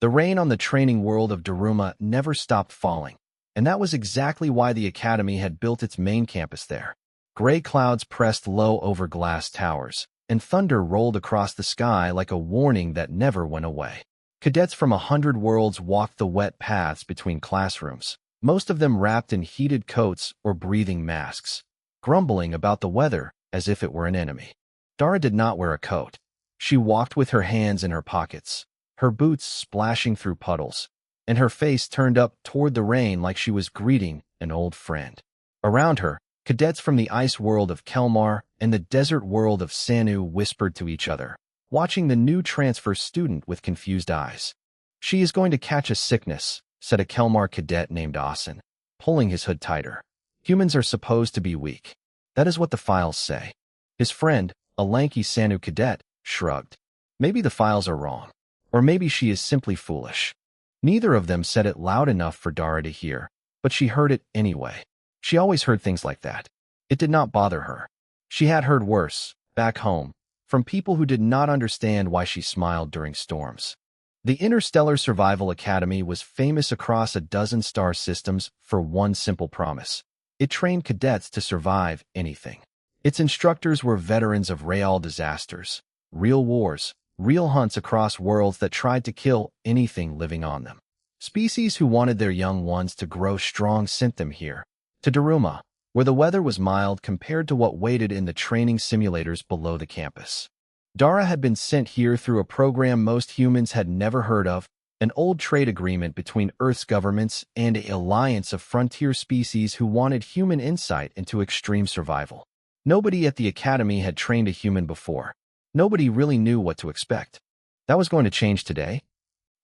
The rain on the training world of Daruma never stopped falling, and that was exactly why the academy had built its main campus there. Gray clouds pressed low over glass towers, and thunder rolled across the sky like a warning that never went away. Cadets from 100 worlds walked the wet paths between classrooms, most of them wrapped in heated coats or breathing masks, grumbling about the weather as if it were an enemy. Dara did not wear a coat. She walked with her hands in her pockets, her boots splashing through puddles, and her face turned up toward the rain like she was greeting an old friend. Around her, cadets from the ice world of Kelmar and the desert world of Sanu whispered to each other, watching the new transfer student with confused eyes. "She is going to catch a sickness," said a Kelmar cadet named Asen, pulling his hood tighter. "Humans are supposed to be weak. That is what the files say." His friend, a lanky Sanu cadet, shrugged. "Maybe the files are wrong. Or maybe she is simply foolish." Neither of them said it loud enough for Dara to hear, but she heard it anyway. She always heard things like that. It did not bother her. She had heard worse, back home, from people who did not understand why she smiled during storms. The Interstellar Survival Academy was famous across a dozen star systems for one simple promise. It trained cadets to survive anything. Its instructors were veterans of real disasters, real wars, real hunts across worlds that tried to kill anything living on them. Species who wanted their young ones to grow strong sent them here, to Daruma, where the weather was mild compared to what waited in the training simulators below the campus. Dara had been sent here through a program most humans had never heard of, an old trade agreement between Earth's governments and an alliance of frontier species who wanted human insight into extreme survival. Nobody at the academy had trained a human before. Nobody really knew what to expect. That was going to change today.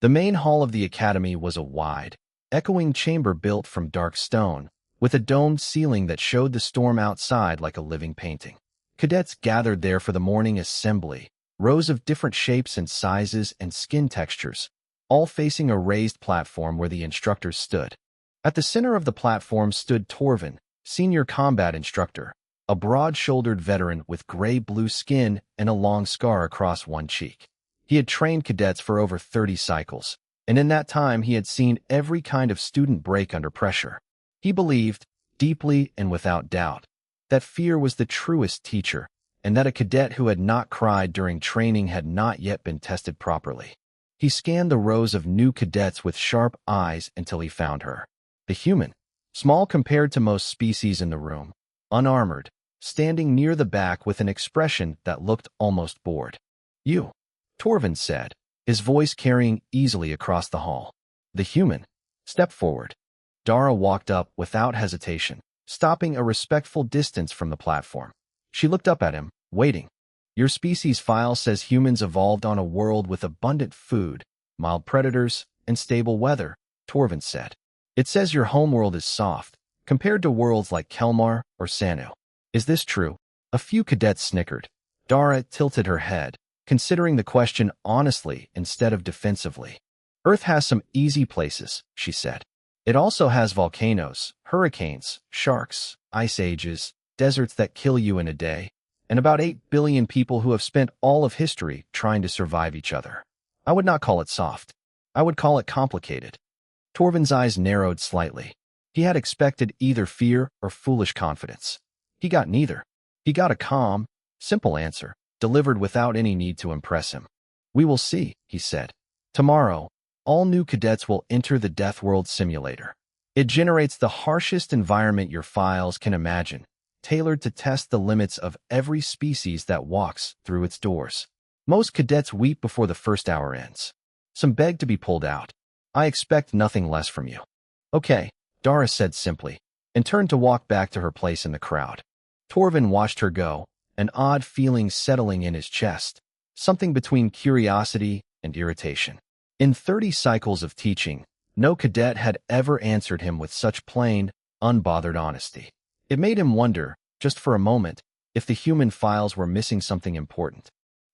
The main hall of the academy was a wide, echoing chamber built from dark stone, with a domed ceiling that showed the storm outside like a living painting. Cadets gathered there for the morning assembly, rows of different shapes and sizes and skin textures, all facing a raised platform where the instructors stood. At the center of the platform stood Torvin, senior combat instructor, a broad-shouldered veteran with gray-blue skin and a long scar across one cheek. He had trained cadets for over 30 cycles, and in that time he had seen every kind of student break under pressure. He believed, deeply and without doubt, that fear was the truest teacher, and that a cadet who had not cried during training had not yet been tested properly. He scanned the rows of new cadets with sharp eyes until he found her. The human, small compared to most species in the room, unarmored, standing near the back with an expression that looked almost bored. "You," Torvin said, his voice carrying easily across the hall. The human, "Step forward." Dara walked up without hesitation, stopping a respectful distance from the platform. She looked up at him, waiting. "Your species file says humans evolved on a world with abundant food, mild predators, and stable weather," Torvin said. "It says your homeworld is soft, compared to worlds like Kelmar or Sanu. Is this true?" A few cadets snickered. Dara tilted her head, considering the question honestly instead of defensively. "Earth has some easy places," she said. "It also has volcanoes, hurricanes, sharks, ice ages, deserts that kill you in a day, and about 8 billion people who have spent all of history trying to survive each other. I would not call it soft. I would call it complicated." Torvin's eyes narrowed slightly. He had expected either fear or foolish confidence. He got neither. He got a calm, simple answer, delivered without any need to impress him. "We will see," he said. "Tomorrow, all new cadets will enter the Deathworld simulator. It generates the harshest environment your files can imagine, tailored to test the limits of every species that walks through its doors. Most cadets weep before the first hour ends. Some beg to be pulled out. I expect nothing less from you." "Okay," Dara said simply, and turned to walk back to her place in the crowd. Torvin watched her go, an odd feeling settling in his chest, something between curiosity and irritation. In 30 cycles of teaching, no cadet had ever answered him with such plain, unbothered honesty. It made him wonder, just for a moment, if the human files were missing something important.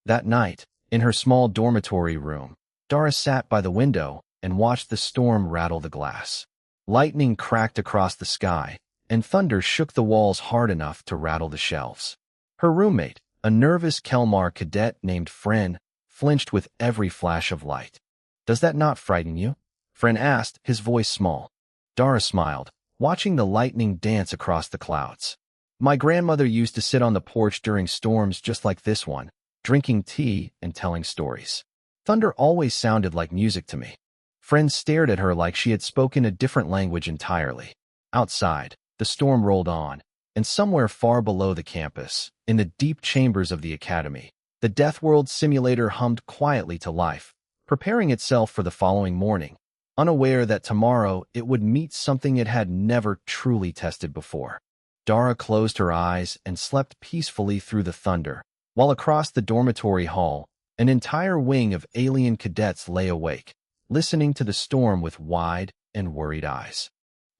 That night, in her small dormitory room, Dara sat by the window and watched the storm rattle the glass. Lightning cracked across the sky, and thunder shook the walls hard enough to rattle the shelves. Her roommate, a nervous Kelmar cadet named Fren, flinched with every flash of light. Does that not frighten you? Friend asked, his voice small. Dara smiled, watching the lightning dance across the clouds. My grandmother used to sit on the porch during storms just like this one, drinking tea and telling stories. Thunder always sounded like music to me. Friend stared at her like she had spoken a different language entirely. Outside, the storm rolled on, and somewhere far below the campus, in the deep chambers of the academy, the Deathworld simulator hummed quietly to life, preparing itself for the following morning, unaware that tomorrow it would meet something it had never truly tested before. Dara closed her eyes and slept peacefully through the thunder, while across the dormitory hall, an entire wing of alien cadets lay awake, listening to the storm with wide and worried eyes.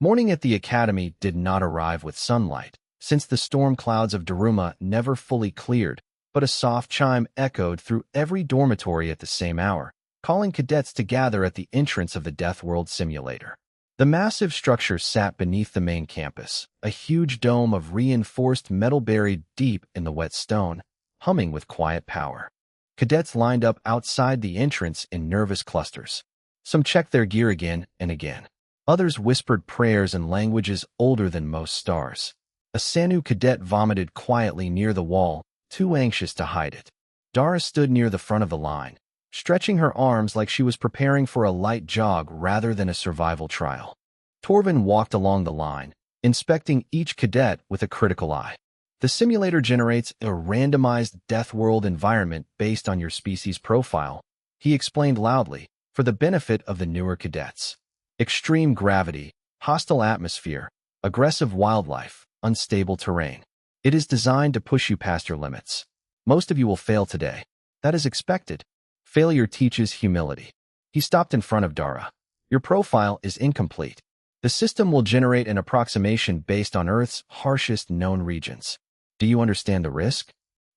Morning at the academy did not arrive with sunlight, since the storm clouds of Daruma never fully cleared, but a soft chime echoed through every dormitory at the same hour, calling cadets to gather at the entrance of the Deathworld simulator. The massive structure sat beneath the main campus, a huge dome of reinforced metal buried deep in the wet stone, humming with quiet power. Cadets lined up outside the entrance in nervous clusters. Some checked their gear again and again. Others whispered prayers in languages older than most stars. A Sanu cadet vomited quietly near the wall, too anxious to hide it. Dara stood near the front of the line, stretching her arms like she was preparing for a light jog rather than a survival trial. Torvin walked along the line, inspecting each cadet with a critical eye. The simulator generates a randomized Deathworld environment based on your species profile, he explained loudly, for the benefit of the newer cadets. Extreme gravity, hostile atmosphere, aggressive wildlife, unstable terrain. It is designed to push you past your limits. Most of you will fail today. That is expected. Failure teaches humility. He stopped in front of Dara. Your profile is incomplete. The system will generate an approximation based on Earth's harshest known regions. Do you understand the risk?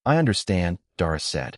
I understand, Dara said.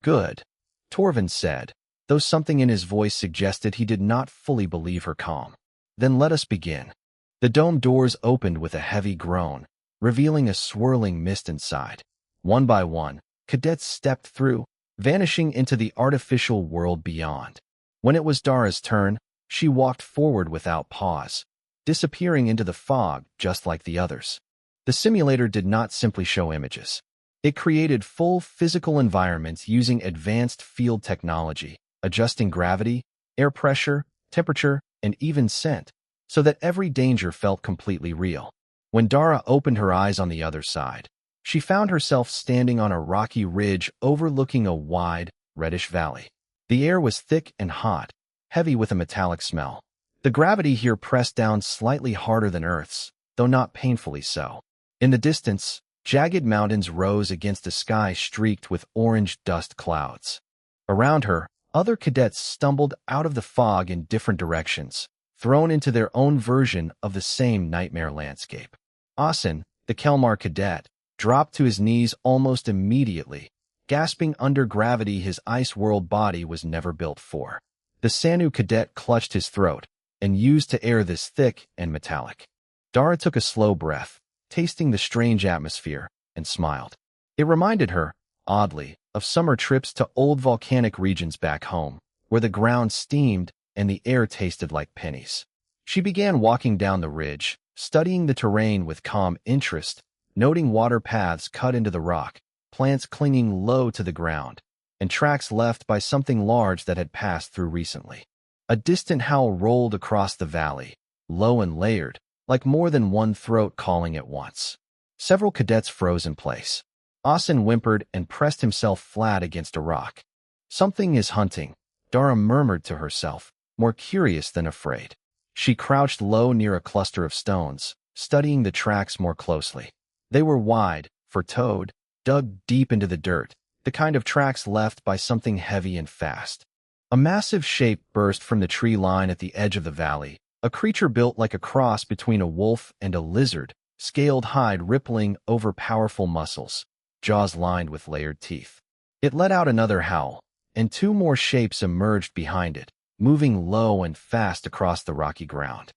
Good. Torvin said, though something in his voice suggested he did not fully believe her calm. Then let us begin. The dome doors opened with a heavy groan, revealing a swirling mist inside. One by one, cadets stepped through, vanishing into the artificial world beyond. When it was Dara's turn, she walked forward without pause, disappearing into the fog just like the others. The simulator did not simply show images. It created full physical environments using advanced field technology, adjusting gravity, air pressure, temperature, and even scent, so that every danger felt completely real. When Dara opened her eyes on the other side, she found herself standing on a rocky ridge overlooking a wide, reddish valley. The air was thick and hot, heavy with a metallic smell. The gravity here pressed down slightly harder than Earth's, though not painfully so. In the distance, jagged mountains rose against a sky streaked with orange dust clouds. Around her, other cadets stumbled out of the fog in different directions, thrown into their own version of the same nightmare landscape. Asen, the Kelmar cadet, dropped to his knees almost immediately, gasping under gravity his ice world body was never built for. The Sanu cadet clutched his throat and used to air this thick and metallic. Dara took a slow breath, tasting the strange atmosphere, and smiled. It reminded her, oddly, of summer trips to old volcanic regions back home, where the ground steamed and the air tasted like pennies. She began walking down the ridge, studying the terrain with calm interest, noting water paths cut into the rock, plants clinging low to the ground, and tracks left by something large that had passed through recently. A distant howl rolled across the valley, low and layered, like more than one throat calling at once. Several cadets froze in place. Asen whimpered and pressed himself flat against a rock. Something is hunting, Dara murmured to herself, more curious than afraid. She crouched low near a cluster of stones, studying the tracks more closely. They were wide, fur-toed, dug deep into the dirt, the kind of tracks left by something heavy and fast. A massive shape burst from the tree line at the edge of the valley, a creature built like a cross between a wolf and a lizard, scaled hide rippling over powerful muscles, jaws lined with layered teeth. It let out another howl, and two more shapes emerged behind it, moving low and fast across the rocky ground.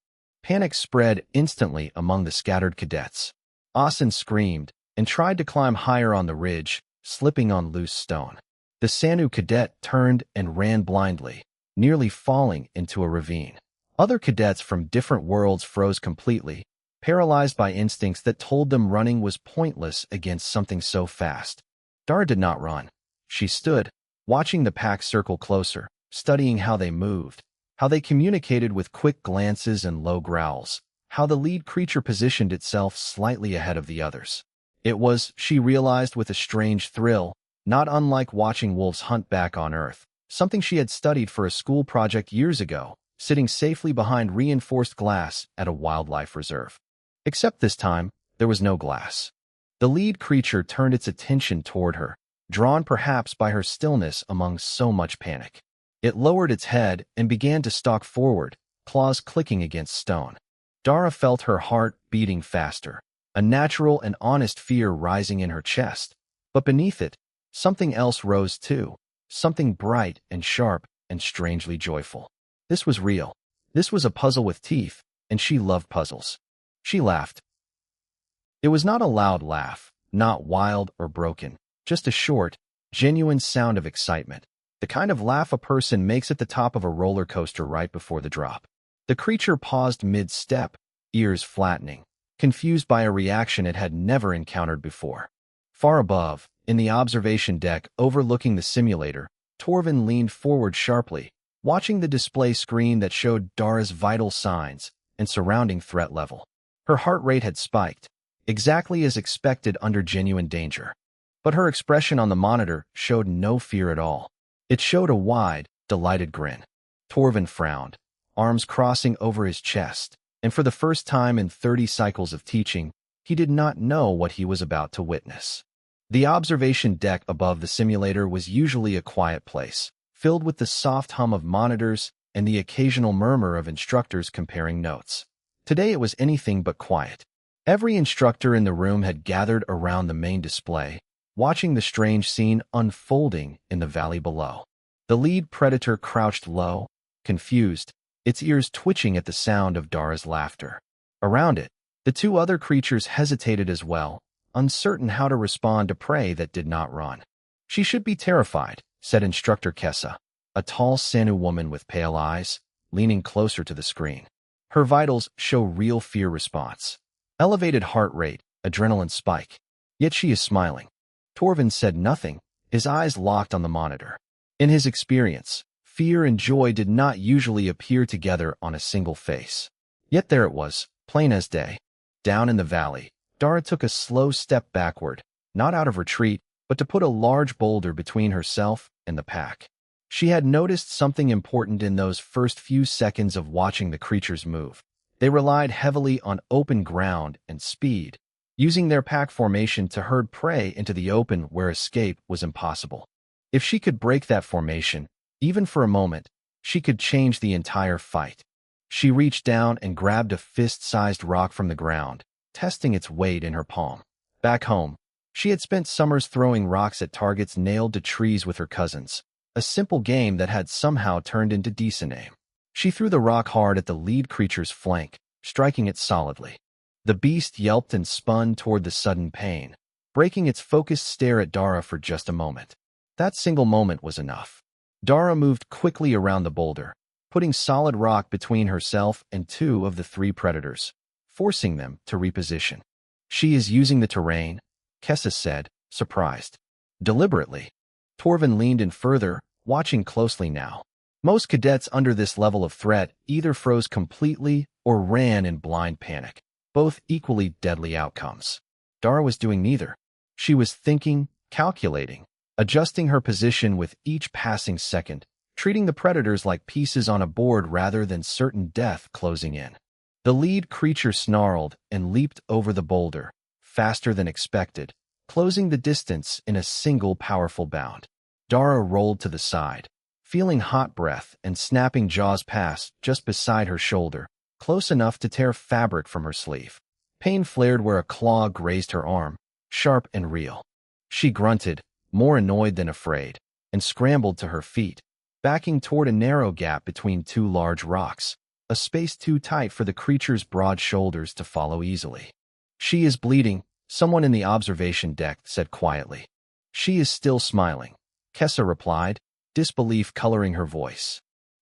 Panic spread instantly among the scattered cadets. Asen screamed and tried to climb higher on the ridge, slipping on loose stone. The Sanu cadet turned and ran blindly, nearly falling into a ravine. Other cadets from different worlds froze completely, paralyzed by instincts that told them running was pointless against something so fast. Dara did not run. She stood, watching the pack circle closer, studying how they moved, how they communicated with quick glances and low growls, how the lead creature positioned itself slightly ahead of the others. It was, she realized with a strange thrill, not unlike watching wolves hunt back on Earth, something she had studied for a school project years ago, sitting safely behind reinforced glass at a wildlife reserve. Except this time, there was no glass. The lead creature turned its attention toward her, drawn perhaps by her stillness among so much panic. It lowered its head and began to stalk forward, claws clicking against stone. Dara felt her heart beating faster, a natural and honest fear rising in her chest. But beneath it, something else rose too, something bright and sharp and strangely joyful. This was real. This was a puzzle with teeth, and she loved puzzles. She laughed. It was not a loud laugh, not wild or broken, just a short, genuine sound of excitement, the kind of laugh a person makes at the top of a roller coaster right before the drop. The creature paused mid-step, ears flattening, confused by a reaction it had never encountered before. Far above, in the observation deck overlooking the simulator, Torvin leaned forward sharply, watching the display screen that showed Dara's vital signs and surrounding threat level. Her heart rate had spiked, exactly as expected under genuine danger. But her expression on the monitor showed no fear at all. It showed a wide, delighted grin. Torvin frowned, arms crossing over his chest, and for the first time in 30 cycles of teaching, he did not know what he was about to witness. The observation deck above the simulator was usually a quiet place, filled with the soft hum of monitors and the occasional murmur of instructors comparing notes. Today it was anything but quiet. Every instructor in the room had gathered around the main display, watching the strange scene unfolding in the valley below. The lead predator crouched low, confused, its ears twitching at the sound of Dara's laughter. Around it, the two other creatures hesitated as well, uncertain how to respond to prey that did not run. She should be terrified, said Instructor Kessa, a tall Sanu woman with pale eyes, leaning closer to the screen. Her vitals show real fear response. Elevated heart rate, adrenaline spike. Yet she is smiling. Torvin said nothing, his eyes locked on the monitor. In his experience, fear and joy did not usually appear together on a single face. Yet there it was, plain as day. Down in the valley, Dara took a slow step backward, not out of retreat, but to put a large boulder between herself and the pack. She had noticed something important in those first few seconds of watching the creatures move. They relied heavily on open ground and speed, using their pack formation to herd prey into the open where escape was impossible. If she could break that formation, even for a moment, she could change the entire fight. She reached down and grabbed a fist-sized rock from the ground, testing its weight in her palm. Back home, she had spent summers throwing rocks at targets nailed to trees with her cousins, a simple game that had somehow turned into decent aim. She threw the rock hard at the lead creature's flank, striking it solidly. The beast yelped and spun toward the sudden pain, breaking its focused stare at Dara for just a moment. That single moment was enough. Dara moved quickly around the boulder, putting solid rock between herself and two of the three predators, forcing them to reposition. She is using the terrain, Kessa said, surprised. Deliberately. Torvin leaned in further, watching closely now. Most cadets under this level of threat either froze completely or ran in blind panic, both equally deadly outcomes. Dara was doing neither. She was thinking, calculating, adjusting her position with each passing second, treating the predators like pieces on a board rather than certain death closing in. The lead creature snarled and leaped over the boulder, faster than expected, closing the distance in a single powerful bound. Dara rolled to the side, feeling hot breath and snapping jaws pass just beside her shoulder, close enough to tear fabric from her sleeve. Pain flared where a claw grazed her arm, sharp and real. She grunted, more annoyed than afraid, and scrambled to her feet, backing toward a narrow gap between two large rocks, a space too tight for the creature's broad shoulders to follow easily. She is bleeding, someone in the observation deck said quietly. She is still smiling, Kessa replied, disbelief coloring her voice.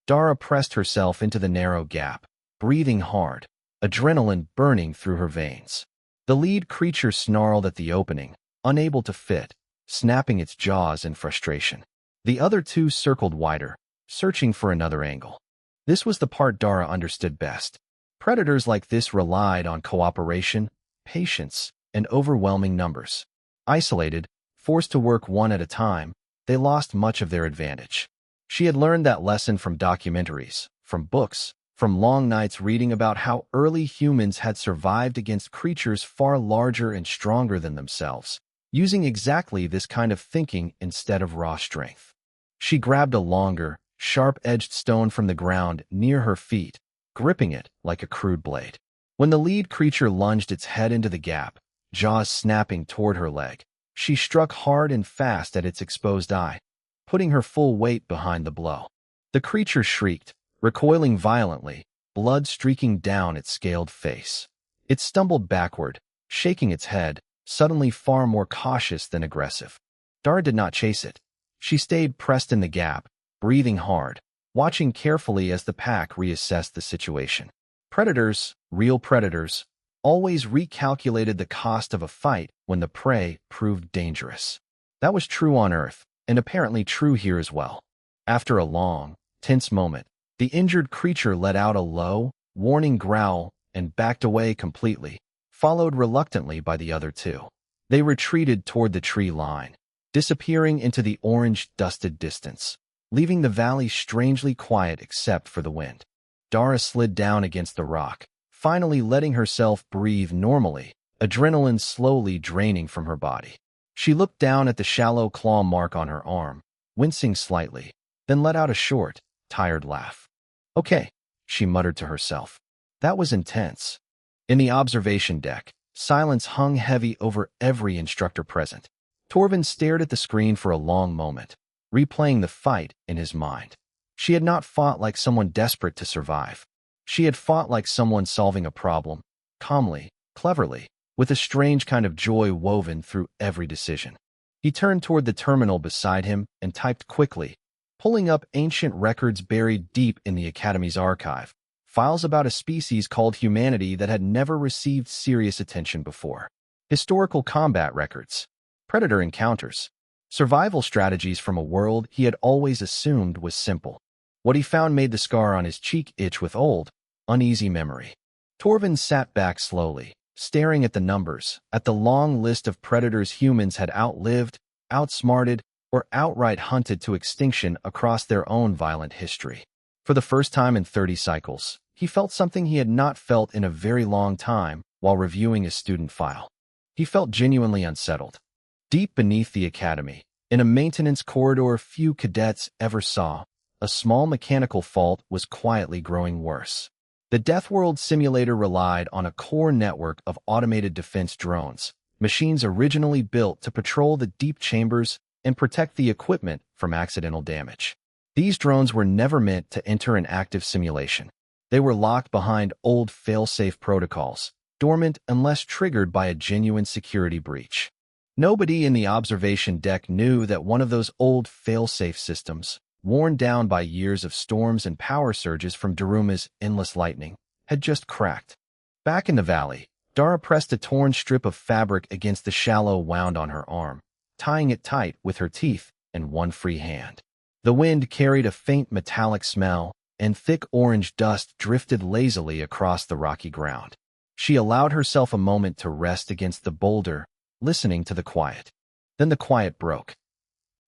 Dara pressed herself into the narrow gap, breathing hard, adrenaline burning through her veins. The lead creature snarled at the opening, unable to fit, snapping its jaws in frustration. The other two circled wider, searching for another angle. This was the part Dara understood best. Predators like this relied on cooperation, patience, and overwhelming numbers. Isolated, forced to work one at a time, they lost much of their advantage. She had learned that lesson from documentaries, from books, from long nights reading about how early humans had survived against creatures far larger and stronger than themselves, using exactly this kind of thinking instead of raw strength. She grabbed a longer, sharp-edged stone from the ground near her feet, gripping it like a crude blade. When the lead creature lunged its head into the gap, jaws snapping toward her leg, she struck hard and fast at its exposed eye, putting her full weight behind the blow. The creature shrieked, recoiling violently, blood streaking down its scaled face. It stumbled backward, shaking its head, suddenly far more cautious than aggressive. Dara did not chase it. She stayed pressed in the gap, breathing hard, watching carefully as the pack reassessed the situation. Predators, real predators, always recalculated the cost of a fight when the prey proved dangerous. That was true on Earth, and apparently true here as well. After a long, tense moment, the injured creature let out a low, warning growl and backed away completely, followed reluctantly by the other two. They retreated toward the tree line, disappearing into the orange-dusted distance, leaving the valley strangely quiet except for the wind. Dara slid down against the rock, finally letting herself breathe normally, adrenaline slowly draining from her body. She looked down at the shallow claw mark on her arm, wincing slightly, then let out a short, tired laugh. "Okay," she muttered to herself. That was intense. In the observation deck, silence hung heavy over every instructor present. Torvin stared at the screen for a long moment, replaying the fight in his mind. She had not fought like someone desperate to survive. She had fought like someone solving a problem, calmly, cleverly, with a strange kind of joy woven through every decision. He turned toward the terminal beside him and typed quickly, pulling up ancient records buried deep in the Academy's archive, files about a species called humanity that had never received serious attention before. Historical combat records, predator encounters, survival strategies from a world he had always assumed was simple. What he found made the scar on his cheek itch with old, uneasy memory. Torvin sat back slowly, staring at the numbers, at the long list of predators humans had outlived, outsmarted, or outright hunted to extinction across their own violent history. For the first time in 30 cycles, he felt something he had not felt in a very long time while reviewing his student file. He felt genuinely unsettled. Deep beneath the academy, in a maintenance corridor few cadets ever saw, a small mechanical fault was quietly growing worse. The Deathworld simulator relied on a core network of automated defense drones, machines originally built to patrol the deep chambers and protect the equipment from accidental damage. These drones were never meant to enter an active simulation. They were locked behind old fail-safe protocols, dormant unless triggered by a genuine security breach. Nobody in the observation deck knew that one of those old fail-safe systems, worn down by years of storms and power surges from Daruma's endless lightning, had just cracked. Back in the valley, Dara pressed a torn strip of fabric against the shallow wound on her arm, tying it tight with her teeth and one free hand. The wind carried a faint metallic smell, and thick orange dust drifted lazily across the rocky ground. She allowed herself a moment to rest against the boulder, listening to the quiet. Then the quiet broke.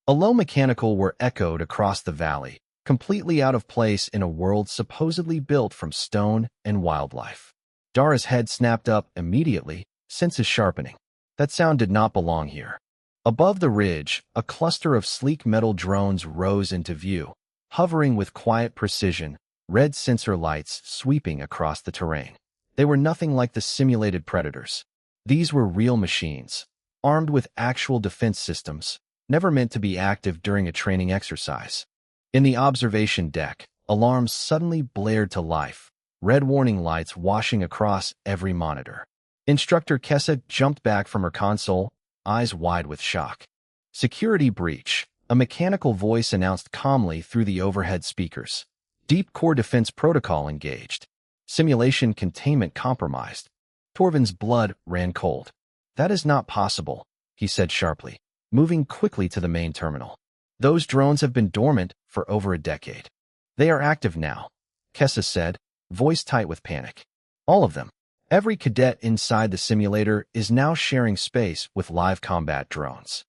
A low mechanical whir echoed across the valley, completely out of place in a world supposedly built from stone and wildlife. Dara's head snapped up immediately, senses sharpening. That sound did not belong here. Above the ridge, a cluster of sleek metal drones rose into view, hovering with quiet precision, red sensor lights sweeping across the terrain. They were nothing like the simulated predators. These were real machines, armed with actual defense systems, never meant to be active during a training exercise. In the observation deck, alarms suddenly blared to life, red warning lights washing across every monitor. Instructor Kessa jumped back from her console, eyes wide with shock. "Security breach," a mechanical voice announced calmly through the overhead speakers. Deep core defense protocol engaged. Simulation containment compromised. Torvin's blood ran cold. That is not possible, he said sharply, moving quickly to the main terminal. Those drones have been dormant for over a decade. They are active now, Kessa said, voice tight with panic. All of them. Every cadet inside the simulator is now sharing space with live combat drones.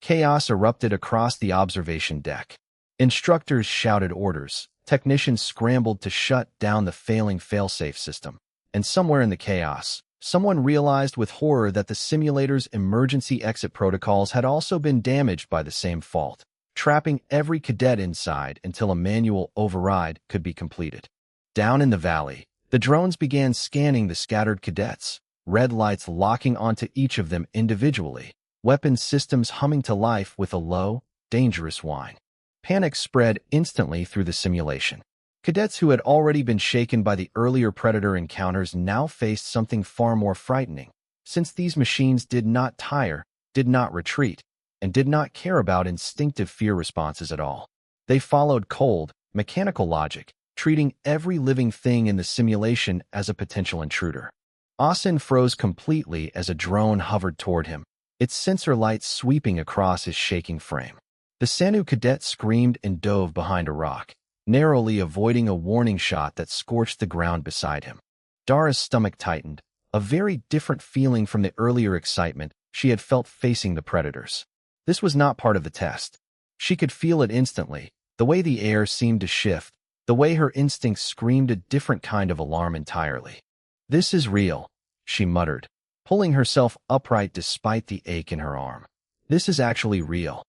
Chaos erupted across the observation deck. Instructors shouted orders. Technicians scrambled to shut down the failing failsafe system. And somewhere in the chaos, someone realized with horror that the simulator's emergency exit protocols had also been damaged by the same fault, trapping every cadet inside until a manual override could be completed. Down in the valley, the drones began scanning the scattered cadets, red lights locking onto each of them individually, weapon systems humming to life with a low, dangerous whine. Panic spread instantly through the simulation. Cadets who had already been shaken by the earlier Predator encounters now faced something far more frightening, since these machines did not tire, did not retreat, and did not care about instinctive fear responses at all. They followed cold, mechanical logic, treating every living thing in the simulation as a potential intruder. Asin froze completely as a drone hovered toward him, its sensor lights sweeping across his shaking frame. The Sanu cadet screamed and dove behind a rock, narrowly avoiding a warning shot that scorched the ground beside him. Dara's stomach tightened, a very different feeling from the earlier excitement she had felt facing the predators. This was not part of the test. She could feel it instantly, the way the air seemed to shift, the way her instincts screamed a different kind of alarm entirely. This is real, she muttered, pulling herself upright despite the ache in her arm. This is actually real.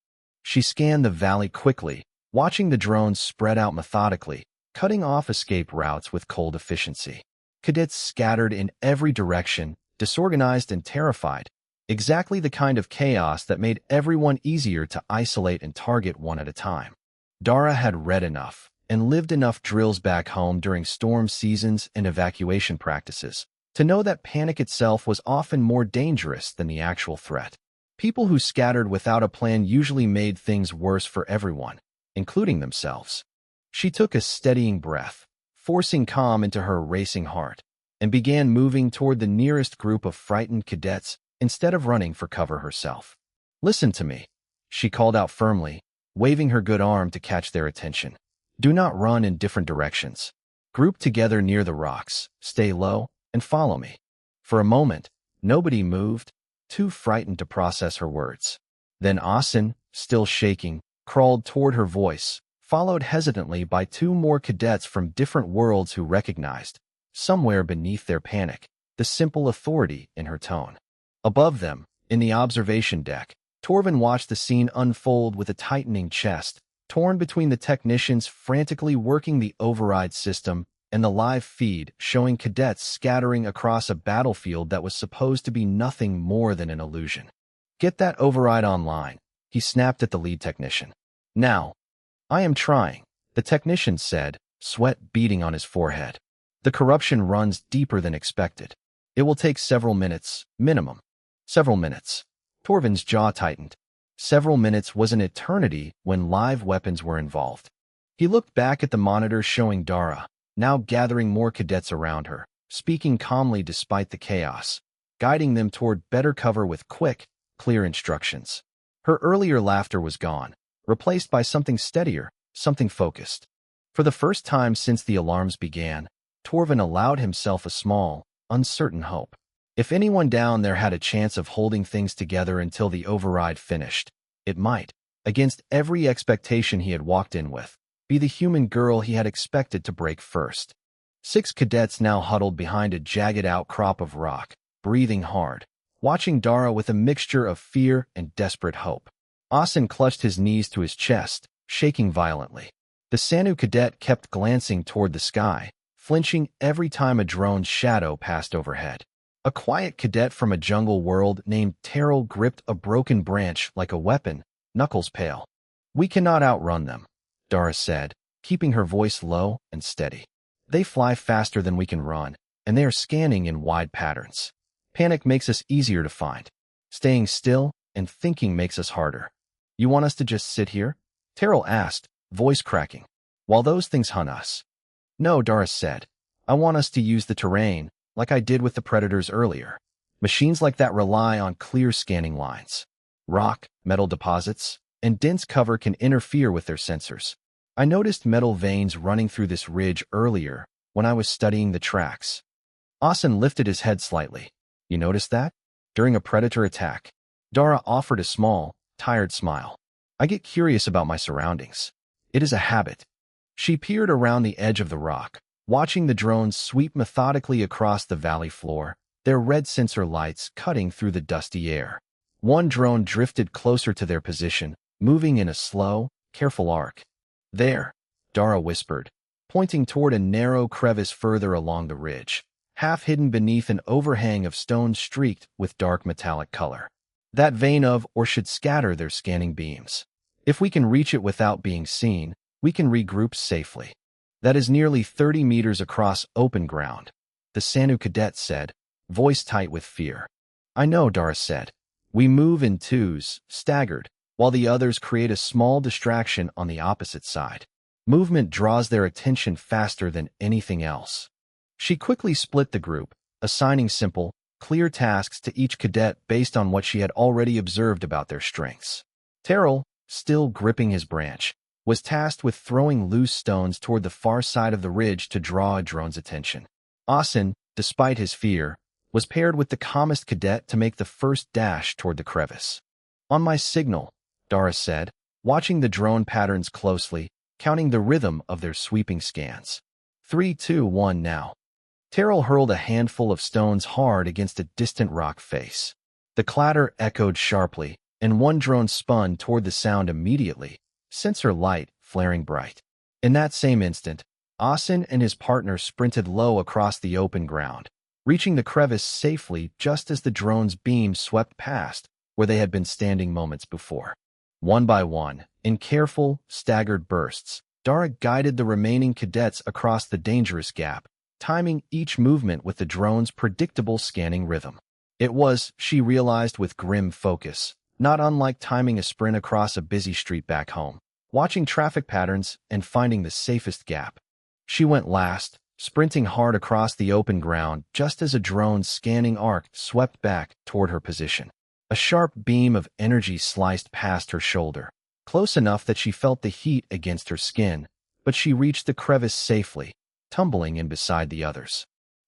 She scanned the valley quickly, watching the drones spread out methodically, cutting off escape routes with cold efficiency. Cadets scattered in every direction, disorganized and terrified, exactly the kind of chaos that made everyone easier to isolate and target one at a time. Dara had read enough and lived enough drills back home during storm seasons and evacuation practices to know that panic itself was often more dangerous than the actual threat. People who scattered without a plan usually made things worse for everyone, including themselves. She took a steadying breath, forcing calm into her racing heart, and began moving toward the nearest group of frightened cadets instead of running for cover herself. "Listen to me," she called out firmly, waving her good arm to catch their attention. "Do not run in different directions. Group together near the rocks, stay low, and follow me." For a moment, nobody moved, too frightened to process her words. Then Asin, still shaking, crawled toward her voice, followed hesitantly by two more cadets from different worlds who recognized, somewhere beneath their panic, the simple authority in her tone. Above them, in the observation deck, Torvin watched the scene unfold with a tightening chest, torn between the technicians frantically working the override system and the live feed showing cadets scattering across a battlefield that was supposed to be nothing more than an illusion. "Get that override online," he snapped at the lead technician. "Now." "I am trying," the technician said, sweat beading on his forehead. "The corruption runs deeper than expected. It will take several minutes, minimum." Several minutes. Torvin's jaw tightened. Several minutes was an eternity when live weapons were involved. He looked back at the monitor showing Dara, now gathering more cadets around her, speaking calmly despite the chaos, guiding them toward better cover with quick, clear instructions. Her earlier laughter was gone, replaced by something steadier, something focused. For the first time since the alarms began, Torvin allowed himself a small, uncertain hope. If anyone down there had a chance of holding things together until the override finished, it might, against every expectation he had walked in with, be the human girl he had expected to break first. 6 cadets now huddled behind a jagged outcrop of rock, breathing hard, watching Dara with a mixture of fear and desperate hope. Asin clutched his knees to his chest, shaking violently. The Sanu cadet kept glancing toward the sky, flinching every time a drone's shadow passed overhead. A quiet cadet from a jungle world named Terrell gripped a broken branch like a weapon, knuckles pale. "We cannot outrun them," Dara said, keeping her voice low and steady. "They fly faster than we can run, and they are scanning in wide patterns. Panic makes us easier to find. Staying still and thinking makes us harder." "You want us to just sit here?" Terrell asked, voice cracking. "While those things hunt us, No, Doris said. I want us to use the terrain, like I did with the predators earlier. Machines like that rely on clear scanning lines. Rock, metal deposits, and dense cover can interfere with their sensors. I noticed metal veins running through this ridge earlier when I was studying the tracks. Austin lifted his head slightly. You noticed that? During a predator attack. Dara offered a small, tired smile. I get curious about my surroundings. It is a habit. She peered around the edge of the rock, watching the drones sweep methodically across the valley floor, their red sensor lights cutting through the dusty air. One drone drifted closer to their position, moving in a slow, careful arc. There, Dara whispered, pointing toward a narrow crevice further along the ridge, half hidden beneath an overhang of stone streaked with dark metallic color. That vein of or should scatter their scanning beams. If we can reach it without being seen, we can regroup safely. That is nearly 30 meters across open ground, the Sanu cadet said, voice tight with fear. I know, Dara said. We move in twos, staggered, while the others create a small distraction on the opposite side. Movement draws their attention faster than anything else. She quickly split the group, assigning simple, clear tasks to each cadet based on what she had already observed about their strengths. Terrell, still gripping his branch, was tasked with throwing loose stones toward the far side of the ridge to draw a drone's attention. Asen, despite his fear, was paired with the calmest cadet to make the first dash toward the crevice. On my signal, Dara said, watching the drone patterns closely, counting the rhythm of their sweeping scans. 3, 2, 1 now. Terrell hurled a handful of stones hard against a distant rock face. The clatter echoed sharply, and one drone spun toward the sound immediately, sensor light flaring bright. In that same instant, Asen and his partner sprinted low across the open ground, reaching the crevice safely just as the drone's beam swept past where they had been standing moments before. One by one, in careful, staggered bursts, Dara guided the remaining cadets across the dangerous gap, timing each movement with the drone's predictable scanning rhythm. It was, she realized with grim focus, not unlike timing a sprint across a busy street back home, watching traffic patterns and finding the safest gap. She went last, sprinting hard across the open ground just as a drone's scanning arc swept back toward her position. A sharp beam of energy sliced past her shoulder, close enough that she felt the heat against her skin, but she reached the crevice safely, tumbling in beside the others.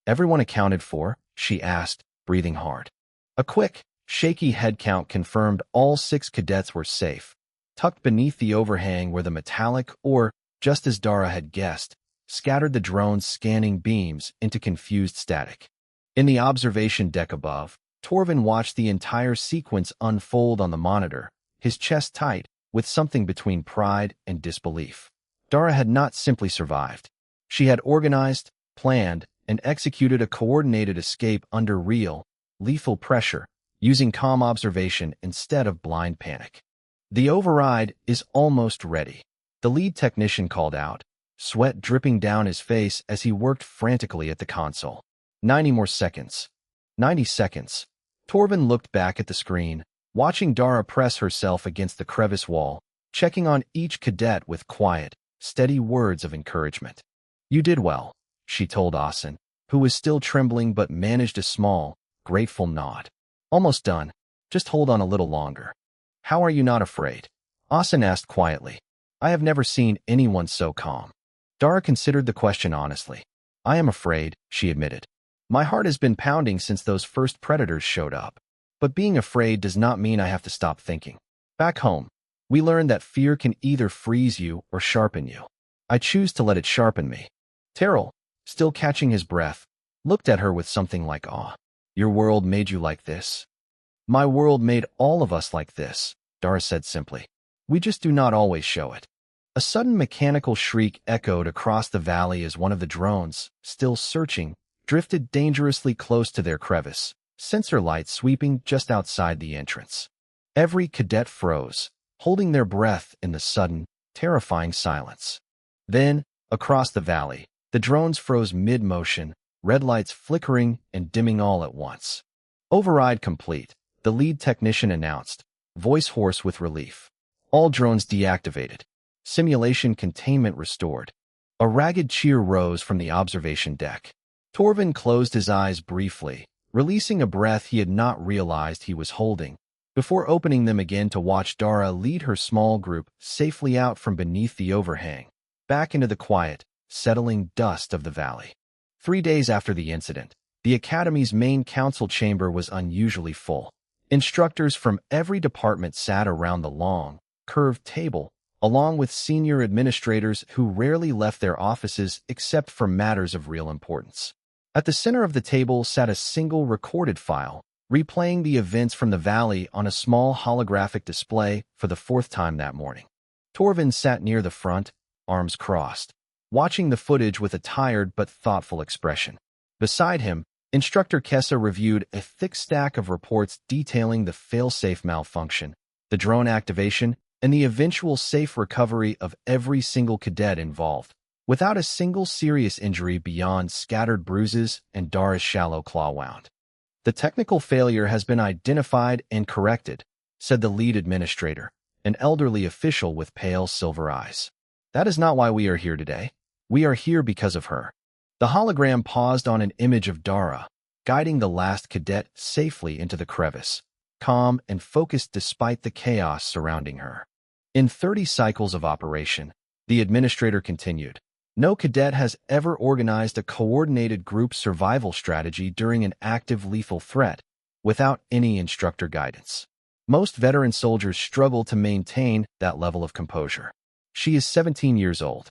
Everyone accounted for? She asked, breathing hard. A quick, shaky head count confirmed all 6 cadets were safe, tucked beneath the overhang where the metallic, or, just as Dara had guessed, scattered the drone's scanning beams into confused static. In the observation deck above, Torvin watched the entire sequence unfold on the monitor, his chest tight, with something between pride and disbelief. Dara had not simply survived. She had organized, planned, and executed a coordinated escape under real, lethal pressure, using calm observation instead of blind panic. The override is almost ready, the lead technician called out, sweat dripping down his face as he worked frantically at the console. 90 more seconds. 90 seconds. Torvin looked back at the screen, watching Dara press herself against the crevice wall, checking on each cadet with quiet, steady words of encouragement. You did well, she told Asen, who was still trembling but managed a small, grateful nod. Almost done. Just hold on a little longer. How are you not afraid? Asen asked quietly. I have never seen anyone so calm. Dara considered the question honestly. I am afraid, she admitted. My heart has been pounding since those first predators showed up. But being afraid does not mean I have to stop thinking. Back home, we learned that fear can either freeze you or sharpen you. I choose to let it sharpen me. Terrell, still catching his breath, looked at her with something like awe. Your world made you like this? My world made all of us like this, Dara said simply. We just do not always show it. A sudden mechanical shriek echoed across the valley as one of the drones, still searching, drifted dangerously close to their crevice, sensor lights sweeping just outside the entrance. Every cadet froze, holding their breath in the sudden, terrifying silence. Then, across the valley, the drones froze mid-motion, red lights flickering and dimming all at once. Override complete, the lead technician announced, voice hoarse with relief. All drones deactivated. Simulation containment restored. A ragged cheer rose from the observation deck. Torvin closed his eyes briefly, releasing a breath he had not realized he was holding, before opening them again to watch Dara lead her small group safely out from beneath the overhang, back into the quiet, settling dust of the valley. 3 days after the incident, the Academy's main council chamber was unusually full. Instructors from every department sat around the long, curved table, along with senior administrators who rarely left their offices except for matters of real importance. At the center of the table sat a single recorded file, replaying the events from the valley on a small holographic display for the 4th time that morning. Torvin sat near the front, arms crossed, watching the footage with a tired but thoughtful expression. Beside him, Instructor Kessa reviewed a thick stack of reports detailing the failsafe malfunction, the drone activation, and the eventual safe recovery of every single cadet involved, without a single serious injury beyond scattered bruises and Dara's shallow claw wound. "The technical failure has been identified and corrected," said the lead administrator, an elderly official with pale silver eyes. "That is not why we are here today. We are here because of her." The hologram paused on an image of Dara, guiding the last cadet safely into the crevice, calm and focused despite the chaos surrounding her. In 30 cycles of operation, the administrator continued, no cadet has ever organized a coordinated group survival strategy during an active lethal threat without any instructor guidance. Most veteran soldiers struggle to maintain that level of composure. She is 17 years old.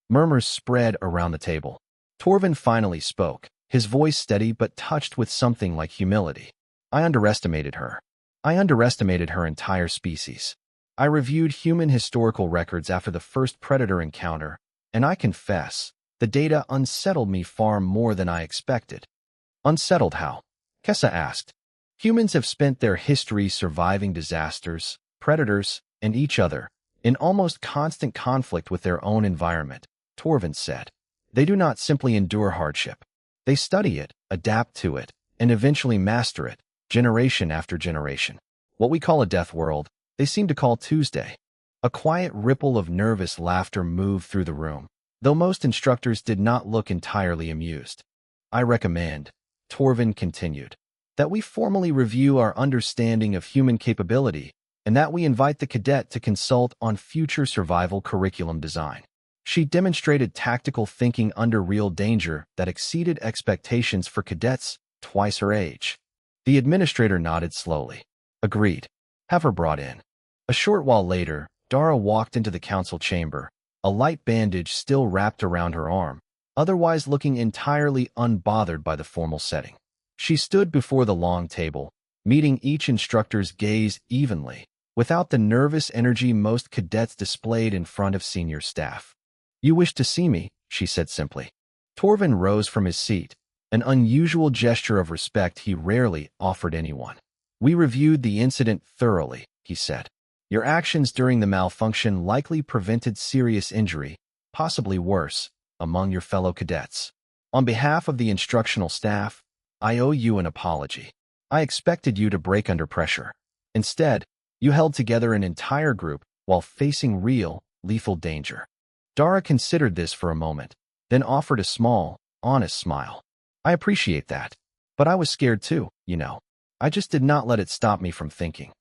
Murmurs spread around the table. Torvin finally spoke, his voice steady but touched with something like humility. "I underestimated her. I underestimated her entire species. I reviewed human historical records after the first predator encounter, and I confess, the data unsettled me far more than I expected." "Unsettled how?" Kessa asked. "Humans have spent their history surviving disasters, predators, and each other, in almost constant conflict with their own environment," Torvin said. "They do not simply endure hardship. They study it, adapt to it, and eventually master it, generation after generation. What we call a death world, they seem to call Tuesday." A quiet ripple of nervous laughter moved through the room, though most instructors did not look entirely amused. "I recommend," Torvin continued, "that we formally review our understanding of human capability and that we invite the cadet to consult on future survival curriculum design." She demonstrated tactical thinking under real danger that exceeded expectations for cadets twice her age. The administrator nodded slowly. "Agreed. Have her brought in." A short while later, Dara walked into the council chamber, a light bandage still wrapped around her arm, otherwise looking entirely unbothered by the formal setting. She stood before the long table, meeting each instructor's gaze evenly, without the nervous energy most cadets displayed in front of senior staff. "You wish to see me," she said simply. Torvin rose from his seat, an unusual gesture of respect he rarely offered anyone. "We reviewed the incident thoroughly," he said. "Your actions during the malfunction likely prevented serious injury, possibly worse, among your fellow cadets. On behalf of the instructional staff, I owe you an apology. I expected you to break under pressure. Instead, you held together an entire group while facing real, lethal danger." Dara considered this for a moment, then offered a small, honest smile. "I appreciate that. But I was scared too, you know. I just did not let it stop me from thinking."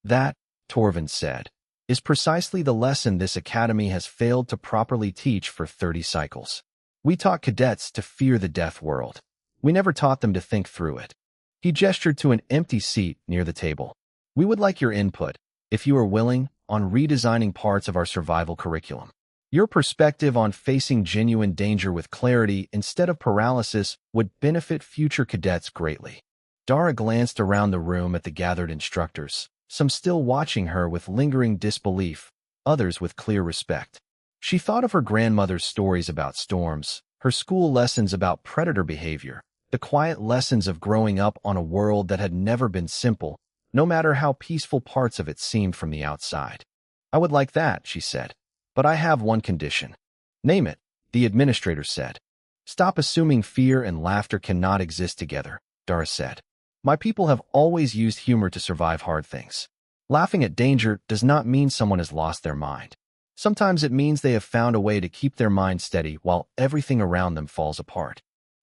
"That," Torvin said, "is precisely the lesson this academy has failed to properly teach for 30 cycles. We taught cadets to fear the death world. We never taught them to think through it." He gestured to an empty seat near the table. "We would like your input, if you are willing, on redesigning parts of our survival curriculum. Your perspective on facing genuine danger with clarity instead of paralysis would benefit future cadets greatly." Dara glanced around the room at the gathered instructors, some still watching her with lingering disbelief, others with clear respect. She thought of her grandmother's stories about storms, her school lessons about predator behavior, the quiet lessons of growing up on a world that had never been simple, no matter how peaceful parts of it seemed from the outside. "I would like that," she said. "But I have one condition." "Name it," the administrator said. "Stop assuming fear and laughter cannot exist together," Dara said. "My people have always used humor to survive hard things. Laughing at danger does not mean someone has lost their mind. Sometimes it means they have found a way to keep their mind steady while everything around them falls apart.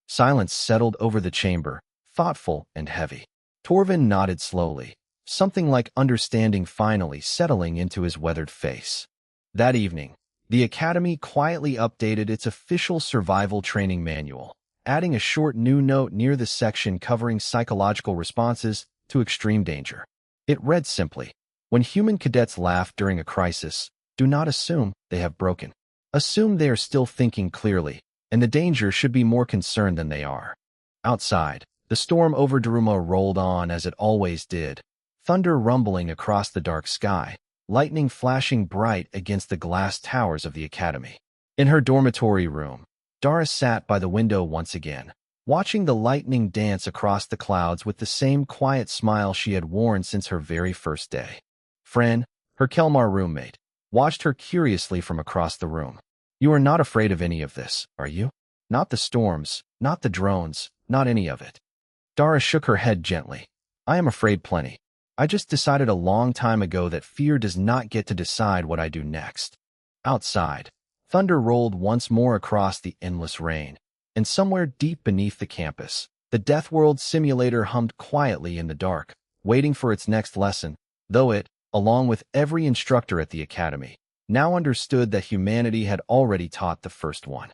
Silence settled over the chamber, thoughtful and heavy. Torvin nodded slowly, something like understanding finally settling into his weathered face. That evening, the Academy quietly updated its official survival training manual, adding a short new note near the section covering psychological responses to extreme danger. It read simply, "When human cadets laugh during a crisis, do not assume they have broken. Assume they are still thinking clearly, and the danger should be more concerned than they are." Outside, the storm over Daruma rolled on as it always did, thunder rumbling across the dark sky, lightning flashing bright against the glass towers of the Academy. In her dormitory room, Dara sat by the window once again, watching the lightning dance across the clouds with the same quiet smile she had worn since her very first day. Fran, her Kelmar roommate, watched her curiously from across the room. "You are not afraid of any of this, are you? Not the storms, not the drones, not any of it." Dara shook her head gently. "I am afraid plenty. I just decided a long time ago that fear does not get to decide what I do next." Outside, thunder rolled once more across the endless rain, and somewhere deep beneath the campus, the Deathworld simulator hummed quietly in the dark, waiting for its next lesson, though it, along with every instructor at the Academy, now understood that humanity had already taught the first one.